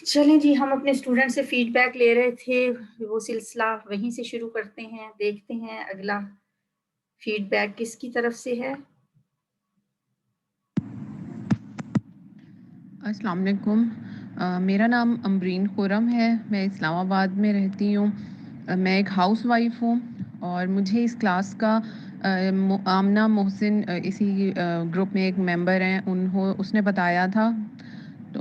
چلیں جی، ہم اپنے اسٹوڈنٹ سے فیڈ بیک لے رہے تھے، وہ سلسلہ وہیں سے شروع کرتے ہیں، دیکھتے ہیں اگلا فیڈ بیک کس کی طرف سے ہے۔ السلام علیکم، میرا نام امبرین خرم ہے، میں اسلام آباد میں رہتی ہوں۔ میں ایک ہاؤس وائف ہوں اور مجھے اس کلاس کا آمنہ محسن اسی گروپ میں ایک ممبر ہیں، اس نے بتایا تھا،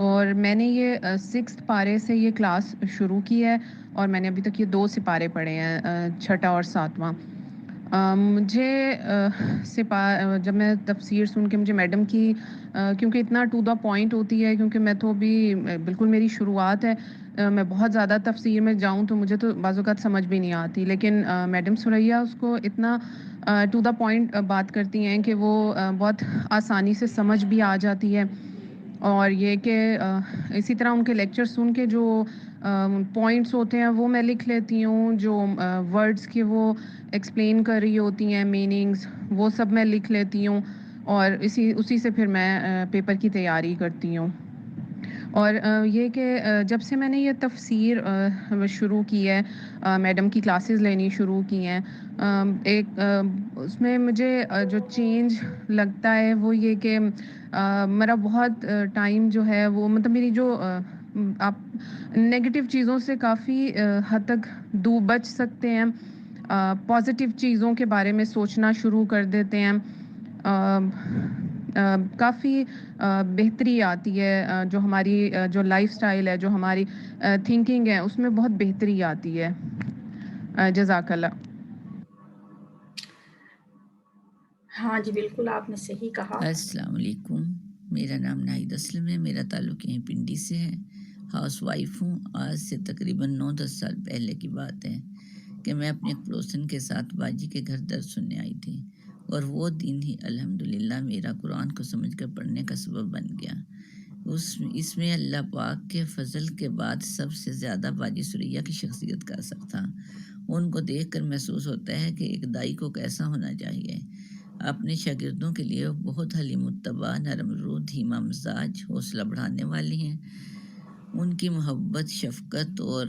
اور میں نے یہ 6 پارے سے یہ کلاس شروع کی ہے اور میں نے ابھی تک یہ 2 سپارے پڑھے ہیں، 6واں اور 7واں۔ مجھے جب میں تفسیر سن کے مجھے میڈم کی کیونکہ اتنا ٹو دا پوائنٹ ہوتی ہے، کیونکہ میں تو ابھی بالکل میری شروعات ہے، میں بہت زیادہ تفسیر میں جاؤں تو مجھے تو بعض اوقات سمجھ بھی نہیں آتی، لیکن میڈم ثریا اس کو اتنا ٹو دا پوائنٹ بات کرتی ہیں کہ وہ بہت آسانی سے سمجھ بھی آ جاتی ہے۔ اور یہ کہ اسی طرح ان کے لیکچر سن کے جو پوائنٹس ہوتے ہیں وہ میں لکھ لیتی ہوں، جو ورڈز کے وہ ایکسپلین کر رہی ہوتی ہیں میننگز، وہ سب میں لکھ لیتی ہوں، اور اسی سے پھر میں پیپر کی تیاری کرتی ہوں۔ اور یہ کہ جب سے میں نے یہ تفسیر شروع کی ہے، میڈم کی کلاسز لینی شروع کی ہیں، ایک اس میں مجھے جو چینج لگتا ہے وہ یہ کہ میرا بہت ٹائم جو ہے وہ مطلب میری جو آپ نگیٹو چیزوں سے کافی حد تک بچ سکتے ہیں، پازیٹیو چیزوں کے بارے میں سوچنا شروع کر دیتے ہیں، کافی بہتری آتی ہے، جو ہماری جو لائف سٹائل ہے، جو ہماری تھنکنگ ہے، اس میں بہت بہتری آتی ہے۔ جزاک اللہ۔ ہاں جی، بالکل آپ نے صحیح کہا۔ السلام علیکم، میرا نام ناہید اسلم ہے، میرا تعلق یہیں پنڈی سے ہے، ہاؤس وائف ہوں۔ آج سے تقریباً 9-10 سال پہلے کی بات ہے کہ میں اپنے ایک پڑوسن کے ساتھ باجی کے گھر درس سننے آئی تھی، اور وہ دن ہی الحمدللہ میرا قرآن کو سمجھ کر پڑھنے کا سبب بن گیا۔ اس میں اللہ پاک کے فضل کے بعد سب سے زیادہ باجی ثریا کی شخصیت کا اثر تھا۔ ان کو دیکھ کر محسوس ہوتا ہے کہ ایک دائی کو کیسا ہونا چاہیے۔ اپنے شاگردوں کے لیے بہت حلیم الطبع، نرم روح، دھیما مزاج، حوصلہ بڑھانے والی ہیں۔ ان کی محبت، شفقت اور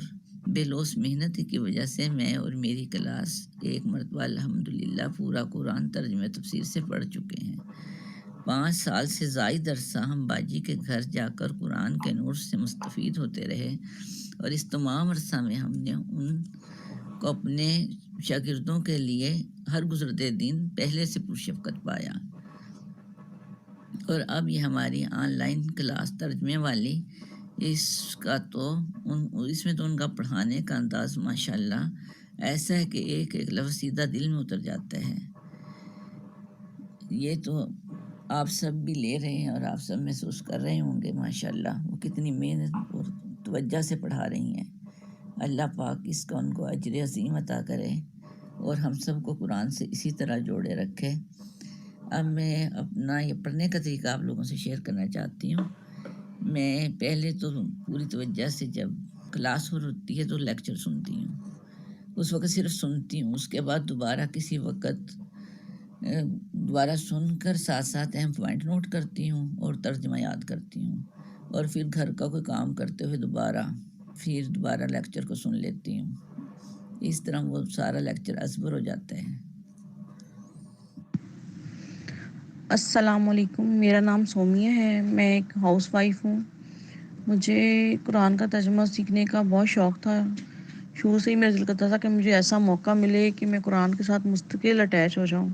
بے لوث محنت کی وجہ سے میں اور میری کلاس ایک مرتبہ الحمدللہ پورا قرآن ترجمہ تفسیر سے پڑھ چکے ہیں۔ 5 سال سے زائد عرصہ ہم باجی کے گھر جا کر قرآن کے نور سے مستفید ہوتے رہے، اور اس تمام عرصہ میں ہم نے ان کو اپنے شاگردوں کے لیے ہر گزرتے دن پہلے سے پرشفقت پایا۔ اور اب یہ ہماری آن لائن کلاس ترجمے والی، اس میں تو ان کا پڑھانے کا انداز ماشاءاللہ ایسا ہے کہ ایک ایک لفظ سیدھا دل میں اتر جاتا ہے۔ یہ تو آپ سب بھی لے رہے ہیں اور آپ سب محسوس کر رہے ہوں گے ماشاءاللہ وہ کتنی محنت اور توجہ سے پڑھا رہی ہیں۔ اللہ پاک اس کا ان کو اجر عظیم عطا کرے اور ہم سب کو قرآن سے اسی طرح جوڑے رکھے۔ اب میں اپنا یہ پڑھنے کا طریقہ آپ لوگوں سے شیئر کرنا چاہتی ہوں۔ میں پہلے تو پوری توجہ سے جب کلاس ہوتی ہے تو لیکچر سنتی ہوں، اس وقت صرف سنتی ہوں، اس کے بعد دوبارہ کسی وقت دوبارہ سن کر ساتھ ساتھ اہم پوائنٹ نوٹ کرتی ہوں اور ترجمہ یاد کرتی ہوں، اور پھر گھر کا کوئی کام کرتے ہوئے دوبارہ لیکچر کو سن لیتی ہوں۔ اس طرح وہ سارا لیکچر ازبر ہو جاتا ہے۔ السلام علیکم، میرا نام سومیہ ہے، میں ایک ہاؤس وائف ہوں۔ مجھے قرآن کا ترجمہ سیکھنے کا بہت شوق تھا، شروع سے ہی میرا دل کرتا تھا کہ مجھے ایسا موقع ملے کہ میں قرآن کے ساتھ مستقل اٹیچ ہو جاؤں۔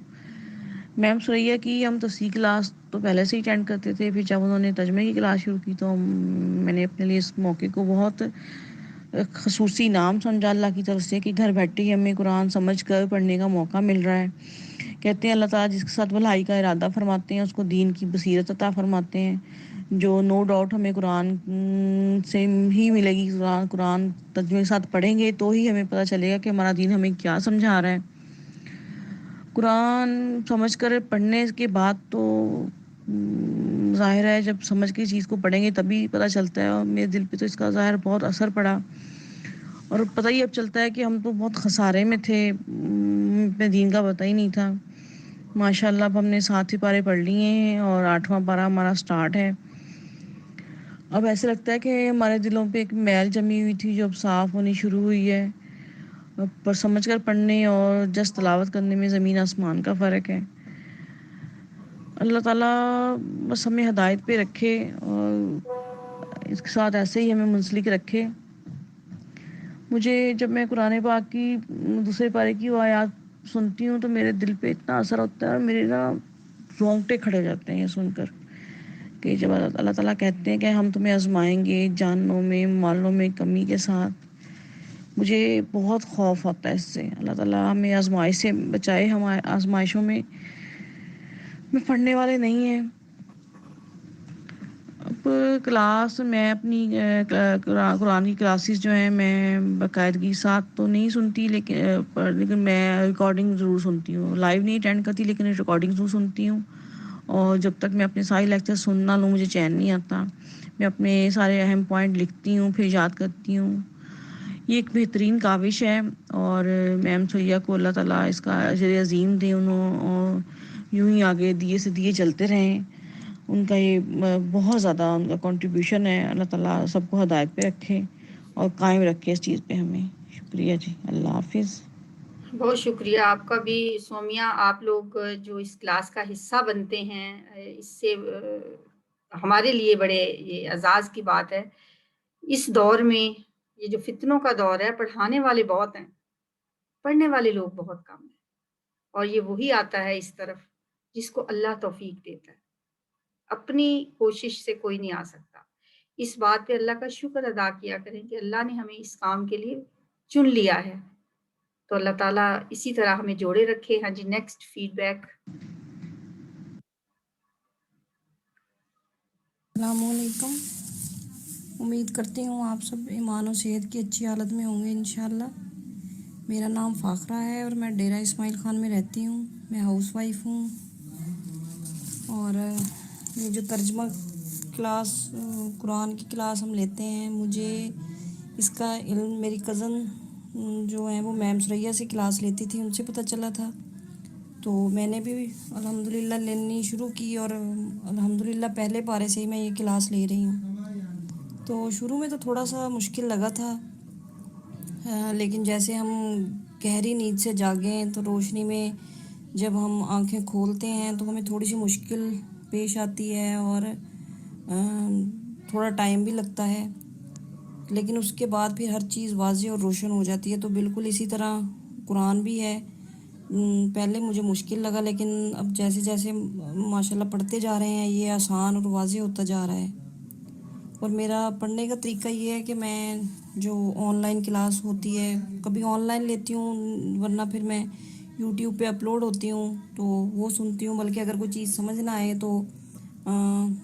میم ثریا کی ہم تفسیر کلاس تو پہلے سے ہی اٹینڈ کرتے تھے، پھر جب انہوں نے ترجمے کی کلاس شروع کی تو میں نے اپنے لیے اس موقع کو بہت خصوصی نام سمجھا اللہ کی طرف سے کہ گھر بیٹھے ہی ہمیں قرآن سمجھ کر پڑھنے کا موقع مل رہا ہے۔ کہتے ہیں اللہ تعالیٰ جس کے ساتھ بھلائی کا ارادہ فرماتے ہیں اس کو دین کی بصیرت عطا فرماتے ہیں، جو نو ڈاؤٹ ہمیں قرآن سے ہی ملے گی۔ قرآن ترجمے کے ساتھ پڑھیں گے تو ہی ہمیں پتہ چلے گا کہ ہمارا دین ہمیں کیا سمجھا رہا ہے۔ قرآن سمجھ کر پڑھنے کے بعد تو ظاہر ہے جب سمجھ کے چیز کو پڑھیں گے تبھی پتہ چلتا ہے، اور میرے دل پہ تو اس کا ظاہر بہت اثر پڑا، اور پتہ ہی اب چلتا ہے کہ ہم تو بہت خسارے میں تھے، اپنے دین کا پتہ ہی نہیں تھا۔ ماشاءاللہ اب ہم نے 7 پارے پڑھ لیے ہیں اور 8واں پارہ ہمارا سٹارٹ ہے۔ اب ایسے لگتا ہے کہ ہمارے دلوں پہ ایک میل جمی ہوئی تھی جو اب صاف ہونی شروع ہوئی ہے. پر سمجھ کر پڑھنے اور جس تلاوت کرنے میں زمین آسمان کا فرق ہے. اللہ تعالیٰ بس ہمیں ہدایت پہ رکھے اور اس کے ساتھ ایسے ہی ہمیں منسلک رکھے. مجھے جب میں قرآن پاک کی دوسرے پارے کی وہ آیات سنتی ہوں تو میرے دل پہ اتنا اثر ہوتا ہے اور میرے نا رونگٹے کھڑے ہو جاتے ہیں یہ سن کر کہ جب اللہ تعالیٰ کہتے ہیں کہ ہم تمہیں آزمائیں گے جانوں میں مالوں میں کمی کے ساتھ. مجھے بہت خوف ہوتا ہے اس سے. اللہ تعالیٰ ہمیں آزمائش سے بچائے. ہم آزمائشوں میں پڑھنے والے نہیں ہیں. اب کلاس میں اپنی قرآن کی کلاسز جو ہیں میں باقاعدگی ساتھ تو نہیں سنتی لیکن میں ریکارڈنگ ضرور سنتی ہوں. لائیو نہیں اٹینڈ کرتی لیکن ریکارڈنگ ضرور سنتی ہوں. اور جب تک میں اپنے سارے لیکچر سن نہ لوں مجھے چین نہیں آتا. میں اپنے سارے اہم پوائنٹ لکھتی ہوں پھر یاد کرتی ہوں. یہ ایک بہترین کاوش ہے اور میم سیہ کو اللہ تعالیٰ اس کا اجر عظیم دے انہوں اور یوں ہی آگے دیے سے دیے چلتے رہیں. ان کا یہ بہت زیادہ ان کا کنٹریبیوشن ہے. اللہ تعالیٰ سب کو ہدایت پہ رکھے اور قائم رکھے اس چیز پہ ہمیں. شکریہ جی. اللہ حافظ. بہت شکریہ آپ کا بھی سومیہ. آپ لوگ جو اس کلاس کا حصہ بنتے ہیں اس سے ہمارے لیے بڑے یہ اعزاز کی بات ہے. اس دور میں یہ جو فتنوں کا دور ہے پڑھانے والے بہت ہیں پڑھنے والے لوگ بہت کم ہیں اور یہ وہی آتا ہے اس طرف جس کو اللہ توفیق دیتا ہے. اپنی کوشش سے کوئی نہیں آ سکتا. اس بات پہ اللہ کا شکر ادا کیا کریں کہ اللہ نے ہمیں اس کام کے لیے چن لیا ہے. تو اللہ تعالیٰ اسی طرح ہمیں جوڑے رکھے. ہاں جی نیکسٹ فیڈ بیک. السلام علیکم. امید کرتی ہوں آپ سب ایمان و صحت کی اچھی حالت میں ہوں گے انشاءاللہ. میرا نام فاخرہ ہے اور میں ڈیرہ اسماعیل خان میں رہتی ہوں. میں ہاؤس وائف ہوں اور یہ جو ترجمہ کلاس قرآن کی کلاس ہم لیتے ہیں مجھے اس کا علم میری کزن جو ہیں وہ میم ثریا سے کلاس لیتی تھی ان سے پتہ چلا تھا. تو میں نے بھی الحمدللہ لینی شروع کی اور الحمدللہ پہلے پارے سے ہی میں یہ کلاس لے رہی ہوں. تو شروع میں تو تھوڑا سا مشکل لگا تھا لیکن جیسے ہم گہری نیند سے جاگیں تو روشنی میں جب ہم آنکھیں کھولتے ہیں تو ہمیں تھوڑی سی مشکل پیش آتی ہے اور تھوڑا ٹائم بھی لگتا ہے لیکن اس کے بعد پھر ہر چیز واضح اور روشن ہو جاتی ہے. تو بالکل اسی طرح قرآن بھی ہے. پہلے مجھے مشکل لگا لیکن اب جیسے جیسے ماشاءاللہ پڑھتے جا رہے ہیں یہ آسان اور واضح ہوتا جا رہا ہے. اور میرا پڑھنے کا طریقہ یہ ہے کہ میں جو آن لائن کلاس ہوتی ہے کبھی آن لائن لیتی ہوں ورنہ پھر میں یوٹیوب پہ اپلوڈ ہوتی ہوں تو وہ سنتی ہوں. بلکہ اگر کوئی چیز سمجھ نہ آئے تو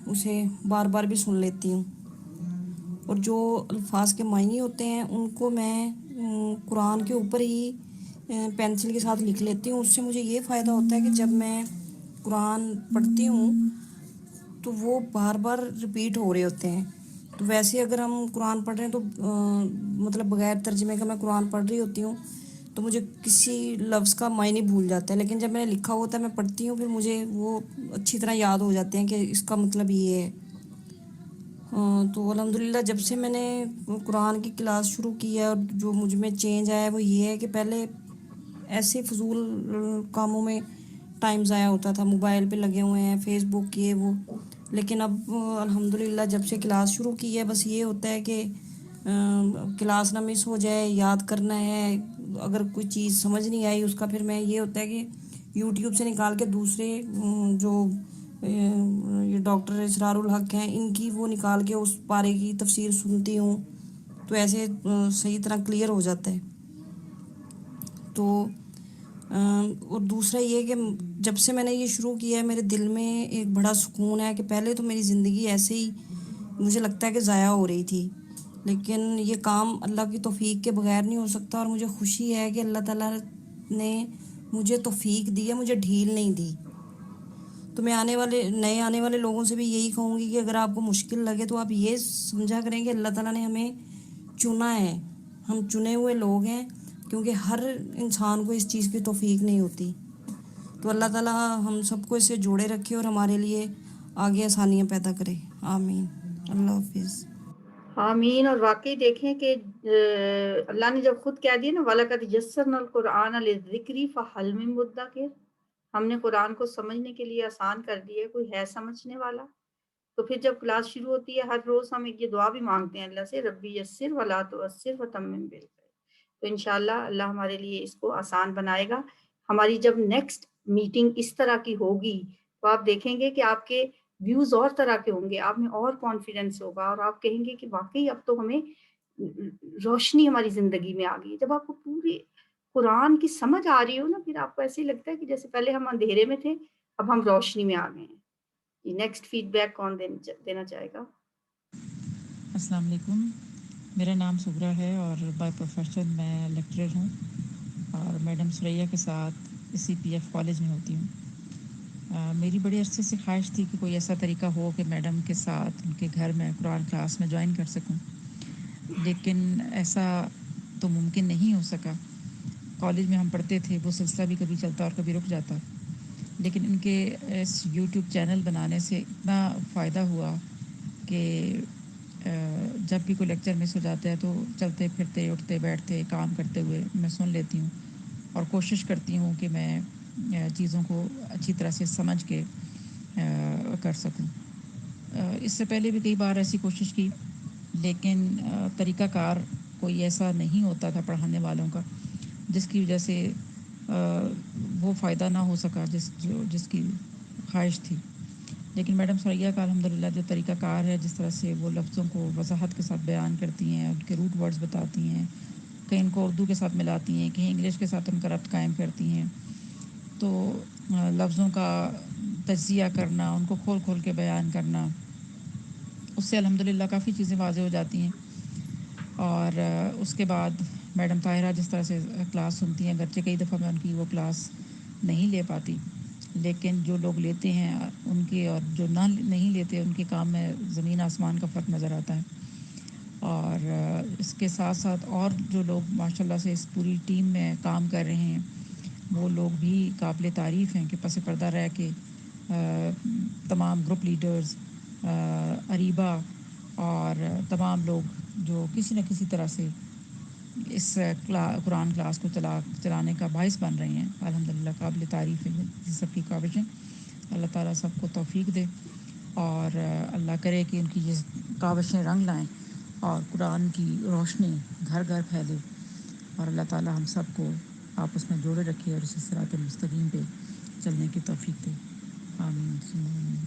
اسے بار بار بھی سن لیتی ہوں. اور جو الفاظ کے معنی ہوتے ہیں ان کو میں قرآن کے اوپر ہی پینسل کے ساتھ لکھ لیتی ہوں. اس سے مجھے یہ فائدہ ہوتا ہے کہ جب میں قرآن پڑھتی ہوں تو وہ بار بار رپیٹ ہو رہے ہوتے ہیں. تو ویسے اگر ہم قرآن پڑھ رہے ہیں تو مطلب بغیر ترجمے کا میں قرآن پڑھ رہی ہوتی ہوں تو مجھے کسی لفظ کا معنی بھول جاتا ہے لیکن جب میں نے لکھا ہوتا ہے میں پڑھتی ہوں پھر مجھے وہ اچھی طرح یاد ہو جاتے ہیں کہ اس کا مطلب یہ ہے. تو الحمدللہ جب سے میں نے قرآن کی کلاس شروع کی ہے اور جو مجھ میں چینج آیا ہے وہ یہ ہے کہ پہلے ایسے فضول کاموں میں ٹائم ضائع ہوتا تھا. موبائل پہ لگے ہوئے ہیں فیس بک یہ وہ لیکن اب الحمدللہ جب سے کلاس شروع کی ہے بس یہ ہوتا ہے کہ کلاس نہ مس ہو جائے. یاد کرنا ہے اگر کوئی چیز سمجھ نہیں آئی اس کا پھر میں یہ ہوتا ہے کہ یوٹیوب سے نکال کے دوسرے جو یہ ڈاکٹر اسرار الحق ہیں ان کی وہ نکال کے اس پارے کی تفسیر سنتی ہوں تو ایسے صحیح طرح کلیئر ہو جاتا ہے. تو اور دوسرا یہ کہ جب سے میں نے یہ شروع کیا ہے میرے دل میں ایک بڑا سکون ہے کہ پہلے تو میری زندگی ایسے ہی مجھے لگتا ہے کہ ضائع ہو رہی تھی لیکن یہ کام اللہ کی توفیق کے بغیر نہیں ہو سکتا. اور مجھے خوشی ہے کہ اللہ تعالیٰ نے مجھے توفیق دی ہے مجھے ڈھیل نہیں دی. تو میں نئے آنے والے لوگوں سے بھی یہی کہوں گی کہ اگر آپ کو مشکل لگے تو آپ یہ سمجھا کریں کہ اللہ تعالیٰ نے ہمیں چنا ہے. ہم چنے ہوئے لوگ ہیں کیونکہ ہر انسان کو اس چیز کی توفیق نہیں ہوتی. تو اللہ تعالیٰ ہم سب کو اس سے جوڑے رکھے اور ہمارے لیے آگے آسانیاں پیدا کرے. آمین. اللہ حافظ. آمین. اور واقعی دیکھیں کہ اللہ نے جب خود کہہ دیا نا وَلَقَدْ يَسَّرْنَا الْقُرْآنَ لِلذِّكْرِ فَهَلْ مِن مُدَّكِرٍ، ہم نے قرآن کو سمجھنے کے لیے آسان کر دیا، کوئی ہے سمجھنے والا؟ تو پھر جب کلاس شروع ہوتی ہے ہر روز ہم یہ دعا بھی مانگتے ہیں اللہ سے، ربی یسر ولا تعسر وتمم بالخیر. تو انشاءاللہ اللہ ہمارے لیے اس کو آسان بنائے گا. ہماری جب نیکسٹ میٹنگ اس طرح کی ہوگی تو آپ دیکھیں گے کہ آپ کے ویوز اور طرح کے ہوں گے، آپ میں اور کانفیڈنس ہوگا اور آپ کہیں گے کہ واقعی اب تو ہمیں روشنی ہماری زندگی میں آ گئی. جب آپ کو پوری قرآن کی سمجھ آ رہی ہو نا، پھر آپ کو ایسے ہی لگتا ہے کہ جیسے پہلے ہم اندھیرے میں تھے اب ہم روشنی میں آ گئے ہیں. نیکسٹ فیڈ بیک کون دینا چاہے گا؟ السلام علیکم. میرا نام سبرا ہے اور بائی پروفیشن میں لیکچرر ہوں اور میڈم سریا کے ساتھ سی پی ایف کالج میں ہوتی ہوں. میری بڑی عرصے سے خواہش تھی کہ کوئی ایسا طریقہ ہو کہ میڈم کے ساتھ ان کے گھر میں قرآن کلاس میں جوائن کر سکوں، لیکن ایسا تو ممکن نہیں ہو سکا. کالج میں ہم پڑھتے تھے، وہ سلسلہ بھی کبھی چلتا اور کبھی رک جاتا، لیکن ان کے اس یوٹیوب چینل بنانے سے اتنا فائدہ ہوا کہ جب بھی کوئی لیکچر مس ہو جاتا ہے تو چلتے پھرتے اٹھتے بیٹھتے کام کرتے ہوئے میں سن لیتی ہوں اور کوشش کرتی ہوں کہ میں چیزوں کو اچھی طرح سے سمجھ کے کر سکوں. اس سے پہلے بھی کئی بار ایسی کوشش کی، لیکن طریقہ کار کوئی ایسا نہیں ہوتا تھا پڑھانے والوں کا جس کی وجہ سے وہ فائدہ نہ ہو سکا جس کی خواہش تھی. لیکن میڈم ثریا کا الحمدللہ جو طریقہ کار ہے، جس طرح سے وہ لفظوں کو وضاحت کے ساتھ بیان کرتی ہیں، ان کے روٹ ورڈز بتاتی ہیں، کہیں ان کو اردو کے ساتھ ملاتی ہیں، کہیں انگلش کے ساتھ ان کا ربط قائم کرتی ہیں، تو لفظوں کا تجزیہ کرنا، ان کو کھول کھول کے بیان کرنا، اس سے الحمدللہ کافی چیزیں واضح ہو جاتی ہیں. اور اس کے بعد میڈم طاہرہ جس طرح سے کلاس سنتی ہیں، اگرچہ کئی دفعہ میں ان کی وہ کلاس نہیں لے پاتی، لیکن جو لوگ لیتے ہیں ان کے اور جو نہیں لیتے ان کے کام میں زمین آسمان کا فرق نظر آتا ہے. اور اس کے ساتھ ساتھ اور جو لوگ ماشاءاللہ سے اس پوری ٹیم میں کام کر رہے ہیں وہ لوگ بھی قابل تعریف ہیں کہ پس پردہ رہ کے تمام گروپ لیڈرز، اریبہ اور تمام لوگ جو کسی نہ کسی طرح سے اس قرآن کلاس کو چلانے کا باعث بن رہے ہیں، الحمدللہ قابل تعریف ہے یہ سب کی کاوشیں. اللہ تعالیٰ سب کو توفیق دے اور اللہ کرے کہ ان کی یہ کاوشیں رنگ لائیں اور قرآن کی روشنی گھر گھر پھیلے اور اللہ تعالیٰ ہم سب کو آپس میں جوڑے رکھے اور اسی صراط المستقیم پہ چلنے کی توفیق دے. آمین ثم آمین.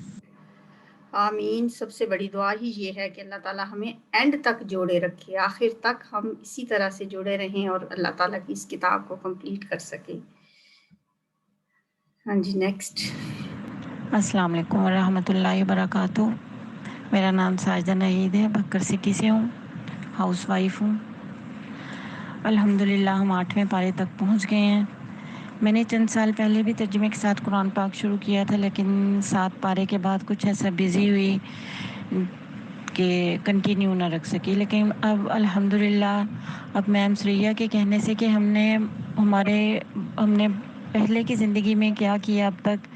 آمین. سب سے بڑی دعا ہی یہ ہے کہ اللہ تعالیٰ ہمیں اینڈ تک جوڑے رکھے، آخر تک ہم اسی طرح سے جڑے رہیں اور اللہ تعالیٰ کی اس کتاب کو کمپلیٹ کر سکیں. ہاں جی نیکسٹ. السلام علیکم ورحمۃ اللہ وبرکاتہ. میرا نام ساجدہ نحید ہے، بکر سٹی سے ہوں، ہاؤس وائف ہوں. الحمدللہ ہم 8ویں پارے تک پہنچ گئے ہیں. میں نے چند سال پہلے بھی ترجمے کے ساتھ قرآن پاک شروع کیا تھا، لیکن 7 پارے کے بعد کچھ ایسا بزی ہوئی کہ کنٹینیو نہ رکھ سکی. لیکن اب الحمدللہ اب میم سریا کے کہنے سے کہ ہم نے پہلے کی زندگی میں کیا کیا اب تک،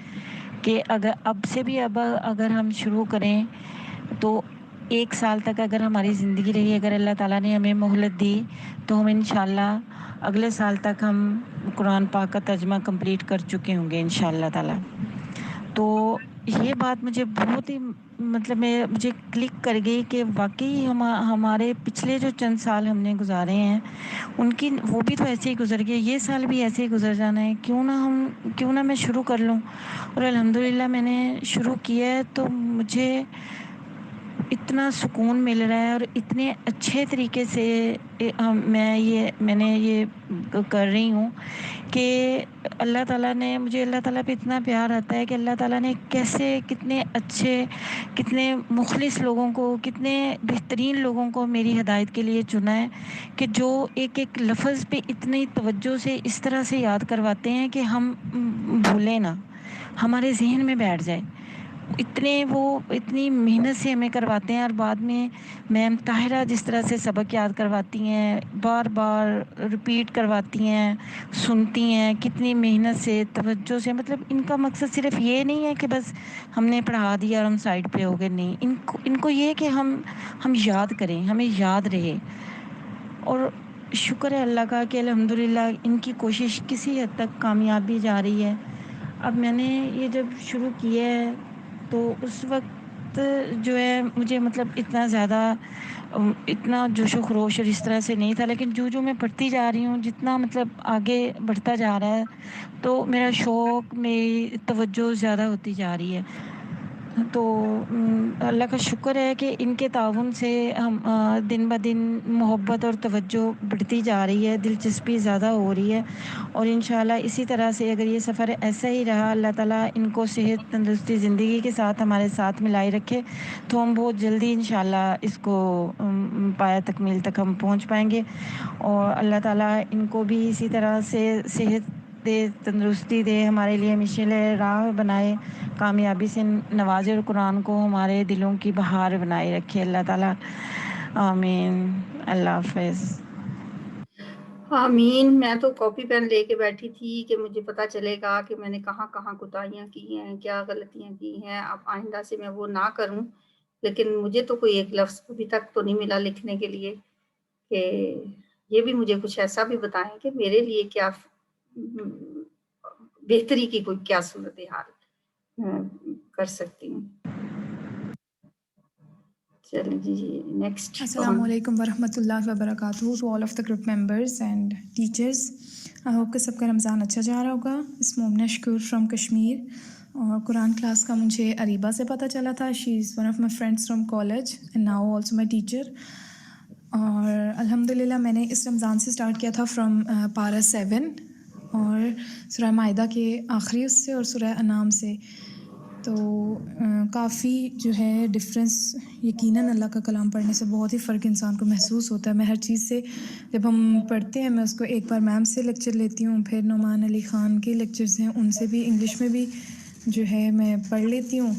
کہ اگر ہم شروع کریں تو 1 سال تک اگر ہماری زندگی رہی، اگر اللہ تعالیٰ نے ہمیں مہلت دی تو ہم انشاءاللہ اگلے سال تک ہم قرآن پاک کا ترجمہ کمپلیٹ کر چکے ہوں گے انشاءاللہ تعالیٰ. تو یہ بات مجھے بہت ہی مجھے کلک کر گئی کہ واقعی ہمارے پچھلے جو چند سال ہم نے گزارے ہیں وہ بھی تو ایسے ہی گزر گئے، یہ سال بھی ایسے ہی گزر جانا ہے، کیوں نہ میں شروع کر لوں. اور الحمدللہ میں نے شروع کیا ہے تو مجھے اتنا سکون مل رہا ہے اور اتنے اچھے طریقے سے میں نے یہ کر رہی ہوں کہ اللہ تعالیٰ پہ اتنا پیار آتا ہے کہ اللہ تعالیٰ نے کتنے اچھے، کتنے مخلص لوگوں کو، کتنے بہترین لوگوں کو میری ہدایت کے لیے چنا ہے کہ جو ایک ایک لفظ پہ اتنی توجہ سے اس طرح سے یاد کرواتے ہیں کہ ہم بھولیں نہ، ہمارے ذہن میں بیٹھ جائے. اتنی محنت سے ہمیں کرواتے ہیں، اور بعد میں میم طاہرہ جس طرح سے سبق یاد کرواتی ہیں، بار بار رپیٹ کرواتی ہیں، سنتی ہیں کتنی محنت سے توجہ سے، مطلب ان کا مقصد صرف یہ نہیں ہے کہ بس ہم نے پڑھا دیا اور ہم سائڈ پہ ہو گئے، نہیں، ان کو یہ کہ ہم یاد کریں، ہمیں یاد رہے. اور شکر ہے اللہ کا کہ الحمدللہ ان کی کوشش کسی حد تک کامیابی جا رہی ہے. اب میں نے یہ جب شروع کیا ہے تو اس وقت جو ہے مجھے مطلب اتنا جوش و خروش اور اس طرح سے نہیں تھا، لیکن جو میں پڑھتی جا رہی ہوں، جتنا مطلب آگے بڑھتا جا رہا ہے تو میرا شوق، میری توجہ زیادہ ہوتی جا رہی ہے. تو اللہ کا شکر ہے کہ ان کے تعاون سے ہم دن بہ دن محبت اور توجہ بڑھتی جا رہی ہے، دلچسپی زیادہ ہو رہی ہے، اور انشاءاللہ اسی طرح سے اگر یہ سفر ایسا ہی رہا، اللہ تعالیٰ ان کو صحت تندرستی زندگی کے ساتھ ہمارے ساتھ ملائے رکھے، تو ہم بہت جلدی انشاءاللہ اس کو پایہ تکمیل تک ہم پہنچ پائیں گے. اور اللہ تعالیٰ ان کو بھی اسی طرح سے صحت دے، تندرستی دے، ہمارے لیے مشعل راہ بنائے، کامیابی سے نوازے، اور قرآن کو ہمارے دلوں کی بہار بنائے رکھے اللہ تعالیٰ. آمین. اللہ حافظ. آمین. میں تو کاپی پین لے کے بیٹھی تھی کہ مجھے پتا چلے گا کہ میں نے کہاں کہاں کوتاہیاں کی ہیں، کیا غلطیاں کی ہیں. اب آئندہ سے میں وہ نہ کروں، لیکن مجھے تو کوئی ایک لفظ ابھی تک تو نہیں ملا لکھنے کے لیے کہ یہ بھی مجھے کچھ ایسا بھی بتائیں کہ میرے لیے کیا بہتری کی کوئی کیا صورتحال کر سکتی ہوں. چلیں جی نیکسٹ. السلام علیکم ورحمۃ اللہ وبرکاتہ to all of the group members and teachers. I hope کہ سب کا رمضان اچھا جا رہا ہوگا. اس مومنہ شکور فرام کشمیر. اور قرآن کلاس کا مجھے اریبہ سے پتہ چلا تھا. She is one of my friends from college and now also my teacher. اور الحمدللہ میں نے اس رمضان سے اسٹارٹ کیا تھا فرام پارہ 7 اور سورہ مائدہ کے آخری اس سے اور سورہ انعام سے. تو کافی جو ہے ڈفرینس یقیناً اللہ کا کلام پڑھنے سے بہت ہی فرق انسان کو محسوس ہوتا ہے. میں ہر چیز سے جب ہم پڑھتے ہیں، میں اس کو ایک بار میم سے لیکچر لیتی ہوں، پھر نعمان علی خان کے لیکچرز ہیں ان سے بھی انگلش میں بھی جو ہے میں پڑھ لیتی ہوں.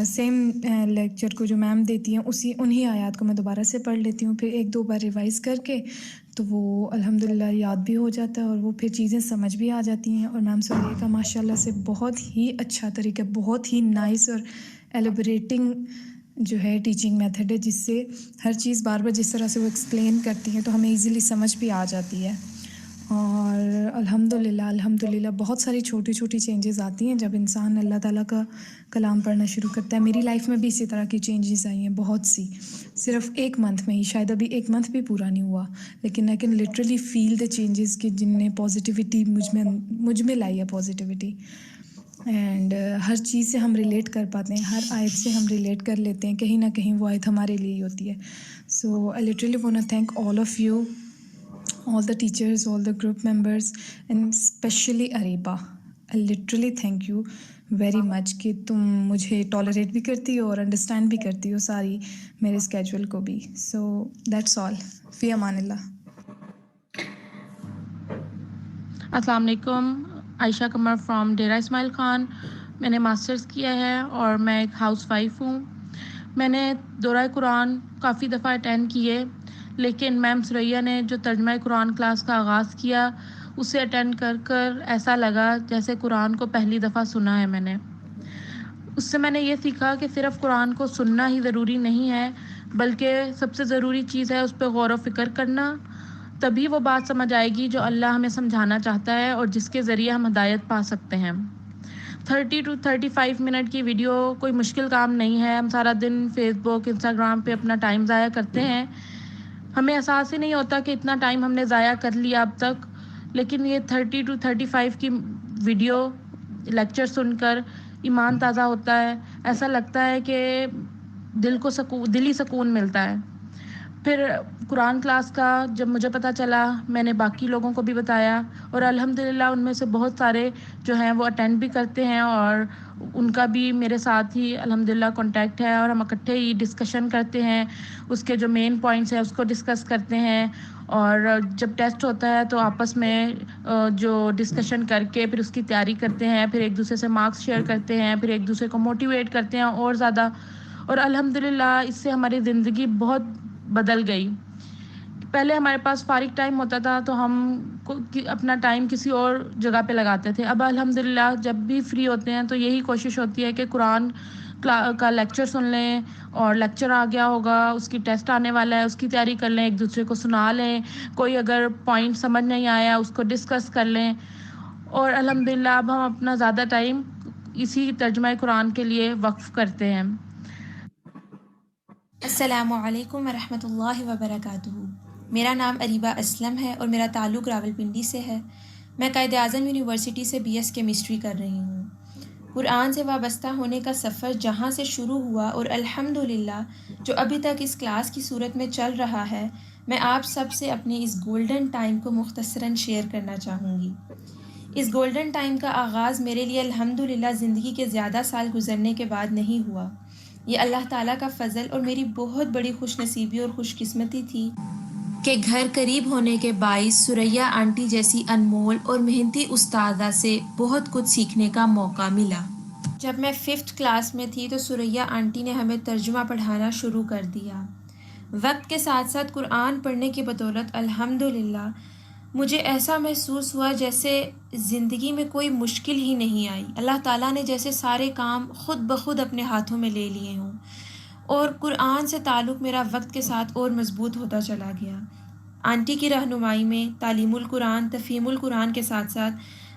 سیم لیکچر کو جو میم دیتی ہیں انہی آیات کو میں دوبارہ سے پڑھ لیتی ہوں، پھر ایک دو بار ریوائز کر کے تو وہ الحمدللہ یاد بھی ہو جاتا ہے اور وہ پھر چیزیں سمجھ بھی آ جاتی ہیں. اور میم سوریہ کا ماشاء اللہ سے بہت ہی اچھا طریقہ، بہت ہی نائس اور ایلیبریٹنگ جو ہے ٹیچنگ میتھڈ ہے، جس سے ہر چیز بار بار جس طرح سے وہ ایکسپلین کرتی ہیں تو ہمیں ایزیلی سمجھ بھی آ جاتی ہے. اور الحمدللہ بہت ساری چھوٹی چھوٹی چینجز آتی ہیں جب انسان اللہ تعالیٰ کا کلام پڑھنا شروع کرتا ہے. میری لائف میں بھی اسی طرح کی چینجز آئی ہیں بہت سی، صرف ایک منتھ میں ہی، شاید ابھی ایک منتھ بھی پورا نہیں ہوا، لیکن I can literally feel the changes کہ جن نے پازیٹیوٹی مجھ میں لائی ہے پازیٹیوٹی. اینڈ ہر چیز سے ہم ریلیٹ کر پاتے ہیں، ہر آیت سے ہم ریلیٹ کر لیتے ہیں، کہیں نہ کہیں وہ آیت ہمارے لیے ہی ہوتی ہے. So I literally want to thank all of you, all the teachers, all the group members, and especially Ariba. I literally thank you very much کہ تم مجھے ٹالریٹ بھی کرتی ہو اور انڈرسٹینڈ بھی کرتی ہو ساری میرے اسکیجول کو بھی. So that's all. فی امان اللہ. السلام علیکم. عائشہ قمر فرام ڈیرہ اسماعیل خان. میں نے ماسٹرز کیا ہے اور میں ایک ہاؤس وائف ہوں. میں نے دورہ قرآن کافی دفعہ اٹینڈ کیے، لیکن میم ثریا نے جو ترجمہ قرآن کلاس کا آغاز کیا اسے اٹینڈ کر ایسا لگا جیسے قرآن کو پہلی دفعہ سنا ہے میں نے. اس سے میں نے یہ سیکھا کہ صرف قرآن کو سننا ہی ضروری نہیں ہے، بلکہ سب سے ضروری چیز ہے اس پہ غور و فکر کرنا. تبھی وہ بات سمجھ آئے گی جو اللہ ہمیں سمجھانا چاہتا ہے اور جس کے ذریعے ہم ہدایت پا سکتے ہیں. 30 to 35 منٹ کی ویڈیو کوئی مشکل کام نہیں ہے. ہم سارا دن فیس بک، انسٹاگرام پہ اپنا ٹائم ضائع کرتے ہیں، ہمیں احساس ہی نہیں ہوتا کہ اتنا ٹائم ہم نے ضائع کر لیا اب تک. لیکن یہ 30 to 35 کی ویڈیو لیکچر سن کر ایمان تازہ ہوتا ہے، ایسا لگتا ہے کہ دل ہی سکون ملتا ہے. پھر قرآن کلاس کا جب مجھے پتہ چلا میں نے باقی لوگوں کو بھی بتایا، اور الحمدللہ ان میں سے بہت سارے جو ہیں وہ اٹینڈ بھی کرتے ہیں، اور ان کا بھی میرے ساتھ ہی الحمدللہ کانٹیکٹ ہے، اور ہم اکٹھے ہی ڈسکشن کرتے ہیں، اس کے جو مین پوائنٹس ہیں اس کو ڈسکس کرتے ہیں، اور جب ٹیسٹ ہوتا ہے تو آپس میں جو ڈسکشن کر کے پھر اس کی تیاری کرتے ہیں، پھر ایک دوسرے سے مارکس شیئر کرتے ہیں، پھر ایک دوسرے کو موٹیویٹ کرتے ہیں اور زیادہ، اور الحمدللہ اس سے ہماری زندگی بہت بدل گئی۔ پہلے ہمارے پاس فارغ ٹائم ہوتا تھا تو ہم اپنا ٹائم کسی اور جگہ پہ لگاتے تھے، اب الحمدللہ جب بھی فری ہوتے ہیں تو یہی کوشش ہوتی ہے کہ قرآن کا لیکچر سن لیں، اور لیکچر آ گیا ہوگا، اس کی ٹیسٹ آنے والا ہے، اس کی تیاری کر لیں، ایک دوسرے کو سنا لیں، کوئی اگر پوائنٹ سمجھ نہیں آیا اس کو ڈسکس کر لیں، اور الحمدللہ اب ہم اپنا زیادہ ٹائم اسی ترجمہ قرآن کے لیے وقف کرتے ہیں۔ السلام علیکم ورحمۃ اللہ وبرکاتہ۔ میرا نام اریبہ اسلم ہے اور میرا تعلق راولپنڈی سے ہے۔ میں قائد اعظم یونیورسٹی سے BS کیمسٹری کر رہی ہوں۔ قرآن سے وابستہ ہونے کا سفر جہاں سے شروع ہوا اور الحمدللہ جو ابھی تک اس کلاس کی صورت میں چل رہا ہے، میں آپ سب سے اپنے اس گولڈن ٹائم کو مختصراً شیئر کرنا چاہوں گی۔ اس گولڈن ٹائم کا آغاز میرے لیے الحمدللہ زندگی کے زیادہ سال گزرنے کے بعد نہیں ہوا۔ یہ اللہ تعالیٰ کا فضل اور میری بہت بڑی خوش نصیبی اور خوش قسمتی تھی کہ گھر قریب ہونے کے باعث سریہ آنٹی جیسی انمول اور محنتی استاذہ سے بہت کچھ سیکھنے کا موقع ملا۔ جب میں 5th کلاس میں تھی تو سریہ آنٹی نے ہمیں ترجمہ پڑھانا شروع کر دیا۔ وقت کے ساتھ ساتھ قرآن پڑھنے کی بدولت الحمدللہ مجھے ایسا محسوس ہوا جیسے زندگی میں کوئی مشکل ہی نہیں آئی، اللہ تعالیٰ نے جیسے سارے کام خود بخود اپنے ہاتھوں میں لے لیے ہوں، اور قرآن سے تعلق میرا وقت کے ساتھ اور مضبوط ہوتا چلا گیا۔ آنٹی کی رہنمائی میں تعلیم القرآن، تفہیم القرآن کے ساتھ ساتھ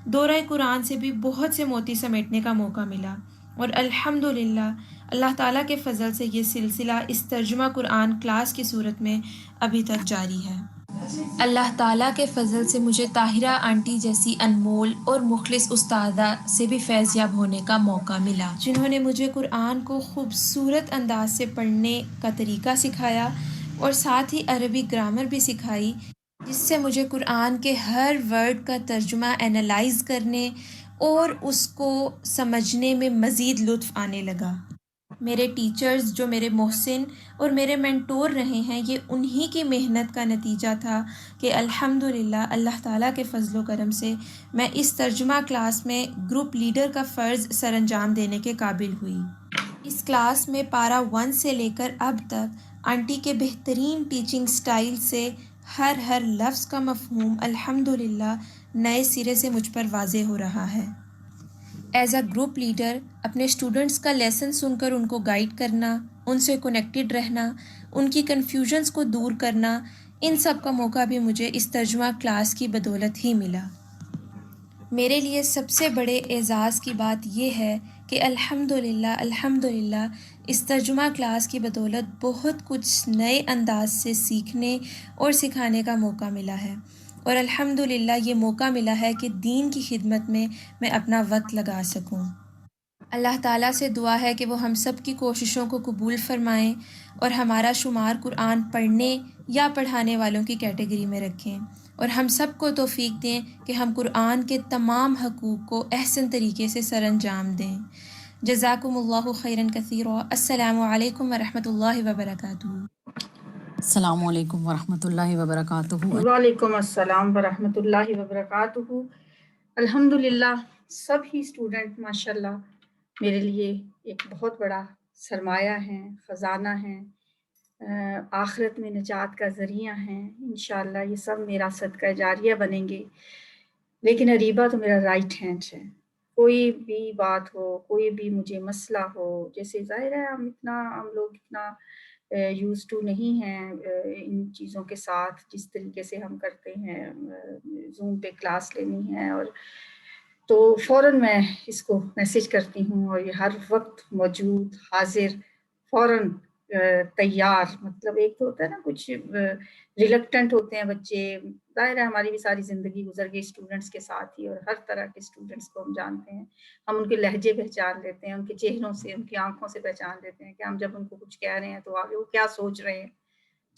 دورہ قرآن سے بھی بہت سے موتی سمیٹنے کا موقع ملا، اور الحمدللہ اللہ تعالیٰ کے فضل سے یہ سلسلہ اس ترجمہ قرآن کلاس کی صورت میں ابھی تک جاری ہے۔ اللہ تعالیٰ کے فضل سے مجھے طاہرہ آنٹی جیسی انمول اور مخلص استاذہ سے بھی فیض یاب ہونے کا موقع ملا، جنہوں نے مجھے قرآن کو خوبصورت انداز سے پڑھنے کا طریقہ سکھایا اور ساتھ ہی عربی گرامر بھی سکھائی، جس سے مجھے قرآن کے ہر ورڈ کا ترجمہ اینالائز کرنے اور اس کو سمجھنے میں مزید لطف آنے لگا۔ میرے ٹیچرز جو میرے محسن اور میرے مینٹور رہے ہیں، یہ انہی کی محنت کا نتیجہ تھا کہ الحمدللہ اللہ تعالیٰ کے فضل و کرم سے میں اس ترجمہ کلاس میں گروپ لیڈر کا فرض سر انجام دینے کے قابل ہوئی۔ اس کلاس میں پارا 1 سے لے کر اب تک آنٹی کے بہترین ٹیچنگ سٹائل سے ہر لفظ کا مفہوم الحمدللہ نئے سرے سے مجھ پر واضح ہو رہا ہے۔ ایز اے گروپ لیڈر اپنے اسٹوڈنٹس کا لیسن سن کر ان کو گائیڈ کرنا، ان سے کنیکٹڈ رہنا، ان کی کنفیوژنس کو دور کرنا، ان سب کا موقع بھی مجھے اس ترجمہ کلاس کی بدولت ہی ملا۔ میرے لیے سب سے بڑے اعزاز کی بات یہ ہے کہ الحمدللہ اس ترجمہ کلاس کی بدولت بہت کچھ نئے انداز سے سیکھنے اور سکھانے کا موقع ملا ہے، اور الحمدللہ یہ موقع ملا ہے کہ دین کی خدمت میں اپنا وقت لگا سکوں۔ اللہ تعالیٰ سے دعا ہے کہ وہ ہم سب کی کوششوں کو قبول فرمائیں اور ہمارا شمار قرآن پڑھنے یا پڑھانے والوں کی کیٹیگری میں رکھیں، اور ہم سب کو توفیق دیں کہ ہم قرآن کے تمام حقوق کو احسن طریقے سے سر انجام دیں۔ جزاکم اللہ خیراً کثیرا۔ السلام علیکم ورحمۃ اللہ وبرکاتہ۔ السلام علیکم ورحمۃ اللہ وبرکاتہ۔ وعلیکم السلام ورحمۃ اللہ وبرکاتہ۔ الحمدللہ سب ہی اسٹوڈنٹ ماشاءاللہ میرے لیے ایک بہت بڑا سرمایہ ہیں، خزانہ ہیں، آخرت میں نجات کا ذریعہ ہیں۔ انشاءاللہ یہ سب میرا صدقہ جاریہ بنیں گے۔ لیکن اریبہ تو میرا رائٹ ہینڈ ہے، کوئی بھی بات ہو، کوئی بھی مجھے مسئلہ ہو، جیسے ظاہر ہے ہم لوگ اتنا یوز ٹو نہیں ہیں ان چیزوں کے ساتھ، جس طریقے سے ہم کرتے ہیں زوم پہ کلاس لینی ہے، اور تو فوراً میں اس کو میسیج کرتی ہوں اور یہ ہر وقت موجود، حاضر، فوراً تیار۔ مطلب ایک تو ہوتا ہے نا کچھ ریلکٹنٹ ہوتے ہیں بچے، ظاہر ہے ہماری بھی ساری زندگی گزر گئی اسٹوڈنٹس کے ساتھ ہی، اور ہر طرح کے اسٹوڈنٹس کو ہم جانتے ہیں، ہم ان کے لہجے پہچان لیتے ہیں، ان کے چہروں سے، ان کی آنکھوں سے پہچان لیتے ہیں کہ ہم جب ان کو کچھ کہہ رہے ہیں تو آگے وہ کیا سوچ رہے ہیں۔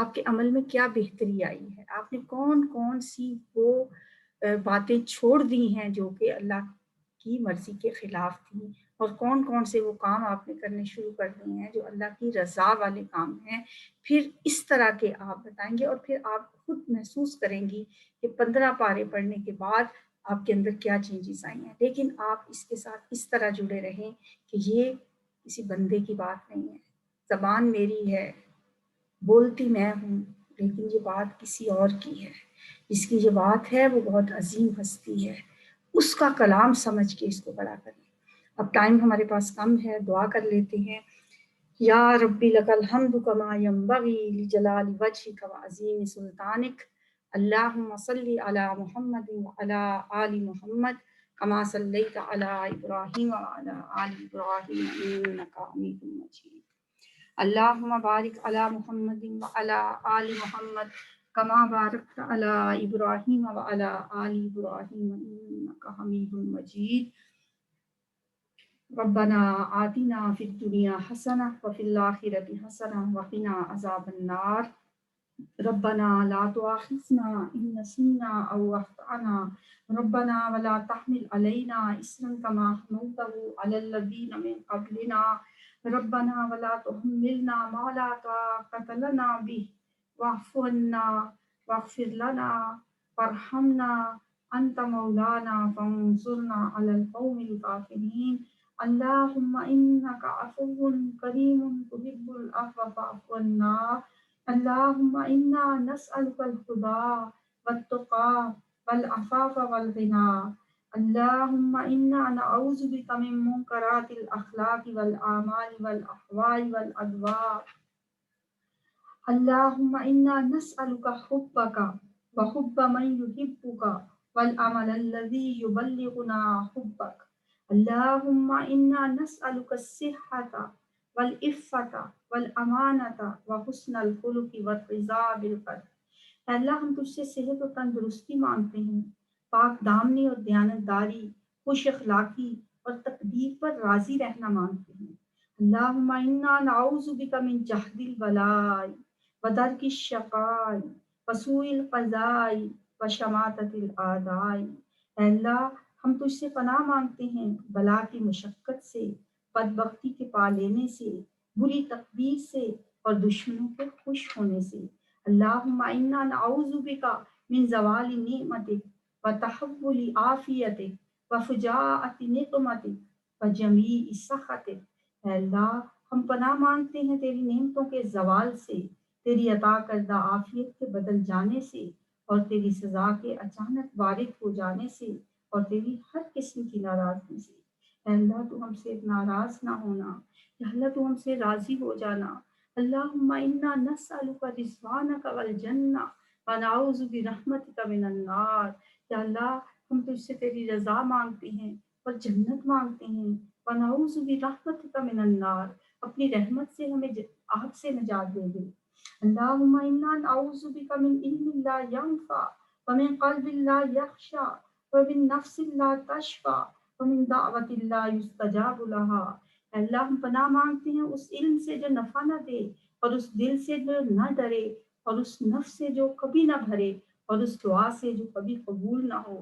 آپ کے عمل میں کیا بہتری آئی ہے، آپ نے کون کون سی وہ باتیں چھوڑ دی ہیں جو کہ اللہ کی مرضی کے خلاف تھیں، اور کون کون سے وہ کام آپ نے کرنے شروع کر دیے ہیں جو اللہ کی رضا والے کام ہیں. پھر اس طرح کے آپ بتائیں گے، اور پھر آپ خود محسوس کریں گی کہ 15 پارے پڑھنے کے بعد آپ کے اندر کیا چینجز آئی ہیں. لیکن آپ اس کے ساتھ اس طرح جڑے رہیں کہ یہ کسی بندے کی بات نہیں ہے، زبان میری ہے، بولتی میں ہوں، لیکن یہ بات کسی اور کی ہے. جس کی یہ بات ہے وہ بہت عظیم ہستی ہے، اس کا کلام سمجھ کے اس کو بڑا کریں. اب ٹائم ہمارے پاس کم ہے، دعا کر لیتے ہیں. یا ربی لک الحمد کما ینبغی لجلال وجہک وعظیم سلطانک. اللہم صلی علی محمد وعلی آل محمد کما صلیت علی ابراہیم وعلی آل ابراہیم انک حمید مجید. اللہم بارک علی محمد وعلی آل محمد کما بارکت علی ابراہیم وعلی آل ابراہیم انک حمید مجید. ربنا آتنا فی الدنیا حسنہ وفی الآخرۃ حسنہ وقنا عذاب النار. ربنا لا تؤاخذنا ان نسینا او اخطأنا ربنا ولا تحمل علینا اصرا کما حملته علی الذین من قبلنا ربنا ولا تحملنا ما لا طاقة لنا به واعف عنا واغفر لنا وارحمنا انت مولانا فانصرنا على القوم الكافرین. اللهم انك عفو کریم تحب العفو فاعف عنا. اللهم انا نسألك الهدى والتقى والعفاف والغنى. اللهم انا نعوذ بك من منكرات الاخلاق والاعمال والاهواء والادواء. اللهم انا نسألك حبك وحب من يحبك والعمل الذي يبلغنا حبك. اللهم انا نسألك الصحة والعفة والامانة وحسن الخلق والرضا بالقدر. اے اللہ ہم تجھ سے صحت و تندرستی مانگتے ہیں، پاک دامنی اور دیانتداری، خوش اخلاقی اور تقدیر پر راضی رہنا مانگتے ہیں. اللہم انا نعوذ بک من جہد البلاء ودرک الشقاء وسوء القضاء وشماتۃ الاعداء. اے اللہ ہم تجھ سے پناہ مانگتے ہیں بلا کی مشقت سے، بدبختی کے پا لینے سے، بری تقدیر سے اور دشمنوں کے خوش ہونے سے. اللہم انا نعوذ بک من زوال نعمتک وتحول عافیتک وفجاءۃ نقمتک وجمیع سخطک. اے اللہ ہم پناہ مانگتے ہیں تیری نعمتوں کے زوال سے، تیری عطا کردہ عافیت کے بدل جانے سے، اور تیری سزا کے اچانک وارد ہو جانے سے، اور تیری ہر قسم کی ناراضگی سے. اے اللہ تو ہم سے ناراض نہ ہونا، یا اللہ تو ہم سے راضی ہو جانا. اللہم انا نسألک رضوانک والجنہ ونعوذ برحمتک من النار. یا اللہ ہم تجھ سے تیری رضا مانگتے ہیں اور جنت مانگتے ہیں. ونعوذ برحمتک من النار، اپنی رحمت سے ہمیں آگ سے نجات دے دے. اللہم انا نعوذ بک من علم لا ينفع ومن قلب لا يخشع ومن نفس لا تشفع ومن دعوت لا يستجاب لها. اے اللہ ہم پناہ مانگتے ہیں اس علم سے جو نفع نہ دے، اور اس دل سے جو نہ ڈرے، اور اس نفس سے جو کبھی نہ بھرے، اور اس دعا سے جو کبھی قبول نہ ہو.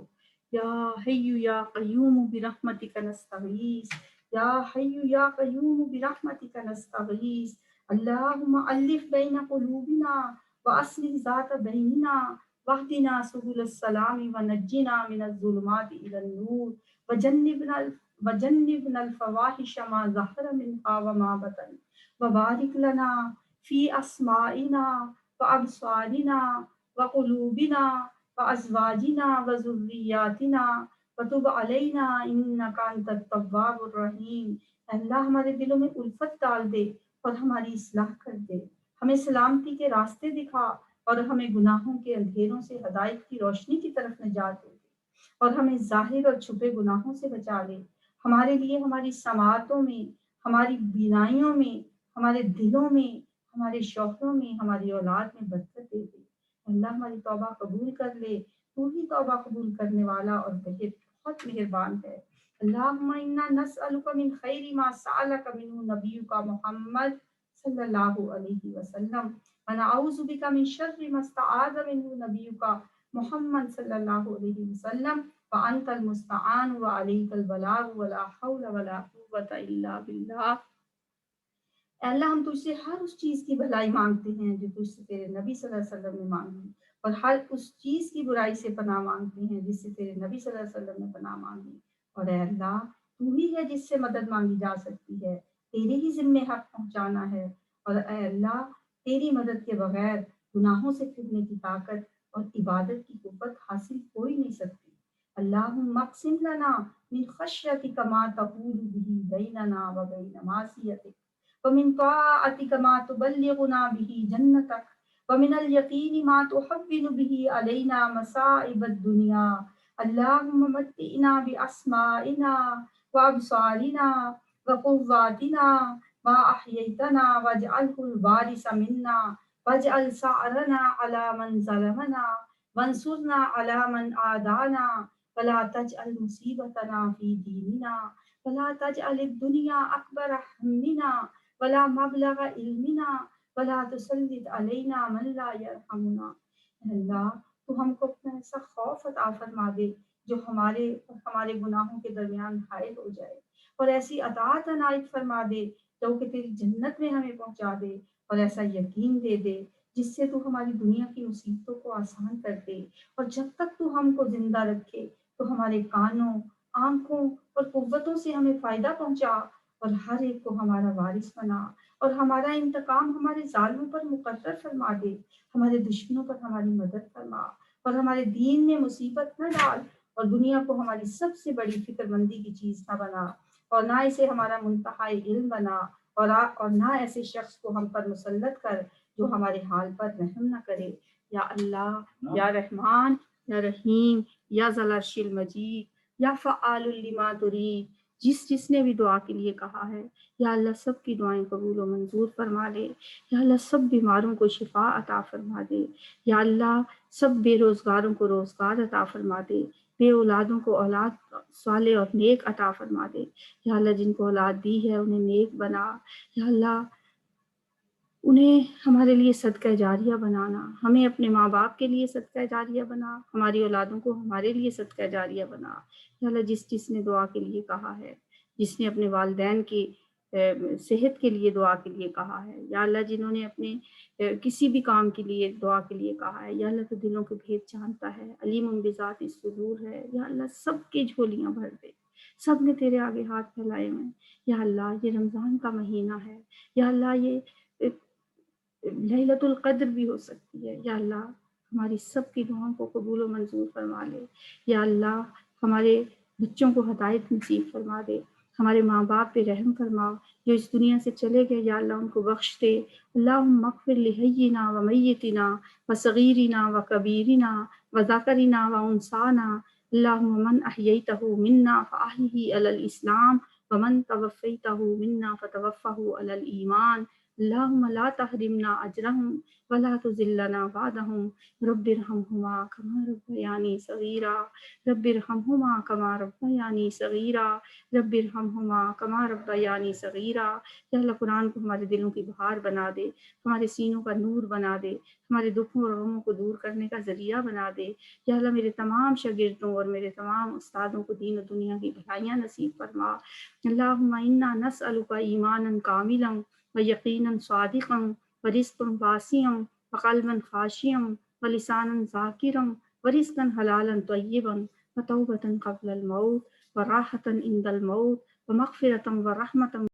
یا حی یا قیوم برحمتک نستغیث. یا حی یا قیوم برحمتک نستغیث. اللہم الف بین قلوبنا واصلح ذات بیننا واہدنا سبل السلام ونجنا من الظلمات الی النور وجنبنا الفواحش ما ظہر منها وما بطن. وبارک لنا فی اسمائنا وابصارنا وقلوبنا وازواجنا وذریاتنا وتب علینا انک انت التواب الرحیم. اللہ ہمارے دلوں میں الفت ڈال دے اور ہماری اصلاح کر دے، ہمیں سلامتی کے راستے دکھا، اور ہمیں گناہوں کے اندھیروں سے ہدایت کی روشنی کی طرف نجات دے، اور ہمیں ظاہر اور چھپے گناہوں سے بچا لے. ہمارے لیے ہماری سماعتوں میں، ہماری بینائیوں میں، ہمارے دلوں میں، ہمارے شوقوں میں، ہماری اولاد میں برکت دے دے. اللہ ہماری توبہ قبول کر لے، تو ہی توبہ قبول کرنے والا اور بہت مہربان ہے. اللہم انا نسألک من خیر ما سألک منہ نبیک محمد صلی اللہ علیہ وسلم ونعوذ بک من شر ما استعاذ منہ نبیک محمد صلی اللہ علیہ وسلم وانت المستعان وعلیک البلاغ ولا حول ولا قوۃ الا باللہ۔ اے اللہ ہم تجھ سے ہر اس چیز کی بھلائی مانگتے ہیں جو تجھ سے تیرے نبی صلی اللہ علیہ وسلم نے مانگی، اور ہر اس چیز کی برائی سے پناہ مانگتے ہیں جس سے تیرے نبی صلی اللہ علیہ وسلم نے پناہ مانگی۔ اور اے اللہ تو ہی ہے جس سے مدد مانگی جا سکتی ہے، تیرے ہی ذمے حق پہنچانا ہے، اور اے اللہ تیری مدد کے بغیر گناہوں سے پھرنے کی طاقت اور عبادت کی قوت حاصل کوئی نہیں سکتی۔ اللہم اقسم لنا من خشیتک ما تحول به بیننا و بین معصیتک ومن طاعتك ما تبلغنا به جنتك ومن اليقين ما تحول به علينا مصائب الدنيا اللهم متئنا بأسمائنا وأبصارنا وقواتنا ما أحييتنا واجعله الوارث منا واجعل ثأرنا على من ظلمنا وانصرنا على من عادانا ولا تجعل مصيبتنا في ديننا ولا تجعل الدنيا أكبر همنا ولا مبلغ علمنا ولا تسلط علینا من لا یرحمنا۔ اللہ تو ہم کو اپنا ایسا خوف عطا فرما دے جو ہمارے اور ہمارے گناہوں کے درمیان حائل ہو جائے، اور ایسی اطاعت عنایت فرما دے جو کہ تیری جنت میں ہمیں پہنچا دے، اور ایسا یقین دے دے جس سے تو ہماری دنیا کی مصیبتوں کو آسان کر دے، اور جب تک تو ہم کو زندہ رکھے تو ہمارے کانوں، آنکھوں اور قوتوں سے ہمیں فائدہ پہنچا، اور ہر ایک کو ہمارا وارث بنا، اور ہمارا انتقام ہمارے ظالموں پر مقرر فرما دے، ہمارے دشمنوں پر ہماری مدد فرما، اور ہمارے دین میں مصیبت نہ ڈال، اور دنیا کو ہماری سب سے بڑی فکر مندی کی چیز نہ بنا، اور نہ اسے ہمارا منتہائی علم بنا، اور نہ ایسے شخص کو ہم پر مسلط کر جو ہمارے حال پر رحم نہ کرے۔ یا اللہ، یا رحمان، یا رحیم، یا ذی العرش المجید، یا فعال لما ترید، جس نے بھی دعا کے لیے کہا ہے، یا اللہ سب کی دعائیں قبول و منظور فرما لے، یا اللہ سب بیماروں کو شفا عطا فرما دے، یا اللہ سب بے روزگاروں کو روزگار عطا فرما دے، بے اولادوں کو اولاد صالح اور نیک عطا فرما دے، یا اللہ جن کو اولاد دی ہے انہیں نیک بنا، یا اللہ انہیں ہمارے لیے صدقہ جاریہ بنانا، ہمیں اپنے ماں باپ کے لیے صدقہ جاریہ بنا، ہماری اولادوں کو ہمارے لیے صدقہ جاریہ بنا۔ یا اللہ جس نے دعا کے لیے کہا ہے، جس نے اپنے والدین کی صحت کے لیے دعا کے لیے کہا ہے، یا اللہ جنہوں نے اپنے کسی بھی کام کے لیے دعا کے لیے کہا ہے، یا اللہ تو دلوں کے بھید جانتا ہے، علیم بذات الصدور ہے، یا اللہ سب کی جھولیاں بھر دے، سب نے تیرے آگے ہاتھ پھیلائے ہوئے ہیں۔ یا اللہ یہ رمضان کا مہینہ ہے، یا اللہ یہ لیلۃ القدر بھی ہو سکتی ہے، یا اللہ ہماری سب کی دعاؤں کو قبول و منظور فرما لے، یا اللہ ہمارے بچوں کو ہدایت نصیب فرما دے، ہمارے ماں باپ پہ رحم فرما، جو اس دنیا سے چلے گئے یا اللہ ان کو بخش دے۔ اللہم اغفر لحینا و میتنا و صغیرنا و کبیرنا و ذکرنا و انثانا، اللہم من احییتہ منا فاحیہ علی الاسلام ومن توفیتہ منا فتوفہ علی الایمان، اللہم لا تحرمنا اجرہم ولا تذلنا بعدہم، رب ارحمہما کما ربیانی صغیرا، رب ارحمہما کما ربیانی صغیرا، رب ارحمہما کما ربیانی صغیرا۔ یا اللہ قرآن کو ہمارے دلوں کی بہار بنا دے، ہمارے سینوں کا نور بنا دے، ہمارے دکھوں اور غموں کو دور کرنے کا ذریعہ بنا دے۔ یا اللہ میرے تمام شاگردوں اور میرے تمام استادوں کو دین و دنیا کی بھلائیاں نصیب فرما۔ اللہم انا نسألک ایمانا کاملا و یقینا صادقا و رزقا واسعا و قلبا خاشعا و لسانا ذاکرا و رزقا حلالا طیبا و توبة قبل الموت و راحة عند الموت و مغفرة و رحمة